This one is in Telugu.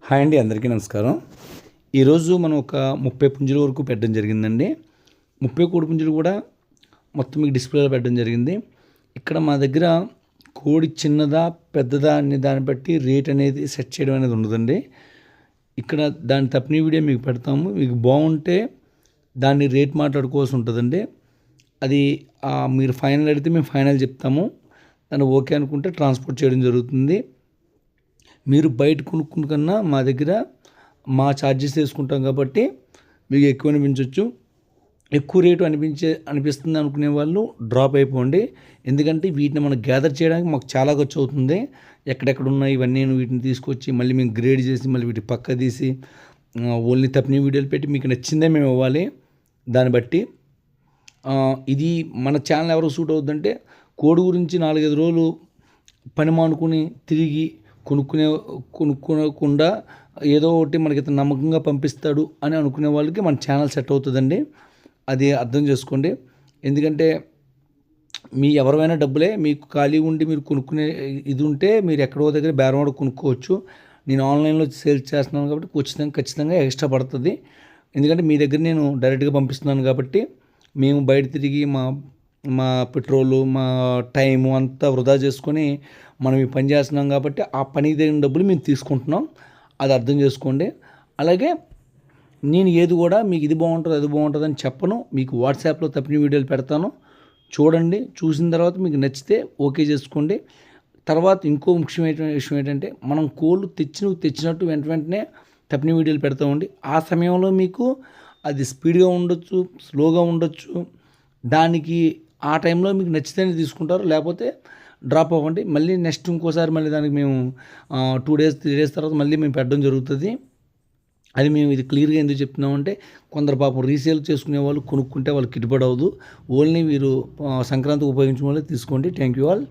హాయ్ అండి, అందరికీ నమస్కారం. ఈరోజు మనం ఒక 30 పుంజుల వరకు పెట్టడం జరిగిందండి. 30 కోడి పుంజులు కూడా మొత్తం మీకు డిస్ప్లేలో పెట్టడం జరిగింది. ఇక్కడ మా దగ్గర కోడి చిన్నదా పెద్దదా అనే దాన్ని బట్టి రేట్ అనేది సెట్ చేయడం అనేది ఉండదండి. ఇక్కడ దాని తప్పిన వీడియో మీకు పెడతాము. మీకు బాగుంటే దాన్ని రేట్ మాట్లాడుకోవాల్సి ఉంటుందండి. అది మీరు ఫైనల్ అడిగితే మేము ఫైనల్ చెప్తాము. దాన్ని ఓకే అనుకుంటే ట్రాన్స్పోర్ట్ చేయడం జరుగుతుంది. మీరు బయట కొనుక్కున్న కన్నా మా దగ్గర మా ఛార్జెస్ తీసుకుంటాం కాబట్టి మీకు ఎక్కువ అనిపించవచ్చు. ఎక్కువ రేటు అనిపిస్తుంది అనుకునే వాళ్ళు డ్రాప్ అయిపోండి. ఎందుకంటే వీటిని మనం గ్యాదర్ చేయడానికి మాకు చాలా ఖర్చు అవుతుంది. ఎక్కడెక్కడ ఉన్నాయి ఇవన్నీ వీటిని తీసుకొచ్చి మళ్ళీ మేము గ్రేడ్ చేసి మళ్ళీ వీటి పక్క తీసి ఓన్లీ తప్పిన వీడియోలు పెట్టి మీకు నచ్చిందే మేము ఇవ్వాలి. దాన్ని బట్టి ఇది మన ఛానల్ ఎవరు సూట్ అవుతుందంటే కోడి గురించి 4-5 రోజులు పని మానుకుని తిరిగి కొనుక్కోకుండా ఏదో ఒకటి మనకి నమ్మకంగా పంపిస్తాడు అని అనుకునే వాళ్ళకి మన ఛానల్ సెట్ అవుతుందండి. అది అర్థం చేసుకోండి. ఎందుకంటే మీ ఎవరైనా డబ్బులే మీకు ఖాళీ ఉండి మీరు కొనుక్కునే ఇది ఉంటే మీరు ఎక్కడో దగ్గర బేరవాడ కొనుక్కోవచ్చు. నేను ఆన్లైన్లో సేల్స్ చేస్తున్నాను కాబట్టి ఖచ్చితంగా ఎక్స్ట్రా పడుతుంది. ఎందుకంటే మీ దగ్గర నేను డైరెక్ట్గా పంపిస్తున్నాను కాబట్టి మేము బయట తిరిగి మా పెట్రోలు మా టైము అంతా వృధా చేసుకొని మనం ఈ పని చేస్తున్నాం కాబట్టి ఆ పనికి తగిన డబ్బులు మేము తీసుకుంటున్నాం. అది అర్థం చేసుకోండి. అలాగే నేను ఏది కూడా మీకు ఇది బాగుంటుంది అది బాగుంటుంది అని చెప్పను. మీకు వాట్సాప్లో తప్పిన వీడియోలు పెడతాను, చూడండి. చూసిన తర్వాత మీకు నచ్చితే ఓకే చేసుకోండి. తర్వాత ఇంకో ముఖ్యమైన విషయం ఏంటంటే మనం కోళ్ళు తెచ్చినట్టు వెంటనే తప్పిన వీడియోలు పెడతామండి. ఆ సమయంలో మీకు అది స్పీడ్గా ఉండొచ్చు, స్లోగా ఉండొచ్చు. దానికి ఆ టైంలో మీకు నచ్చితేనే తీసుకుంటారు, లేకపోతే డ్రాప్ అవ్వండి. మళ్ళీ నెక్స్ట్ ఇంకోసారి మళ్ళీ దానికి మేము 2 days 3 days తర్వాత మళ్ళీ మేము పెట్టడం జరుగుతుంది. అది మేము ఇది క్లియర్గా ఎందుకు చెప్తున్నామంటే కొందరు పాపం రీసేల్ చేసుకునే వాళ్ళు కొనుక్కుంటే వాళ్ళకి గిట్టుబడి అవ్వదు. ఓన్లీ మీరు సంక్రాంతికి ఉపయోగించిన వాళ్ళే తీసుకోండి. Thank you all.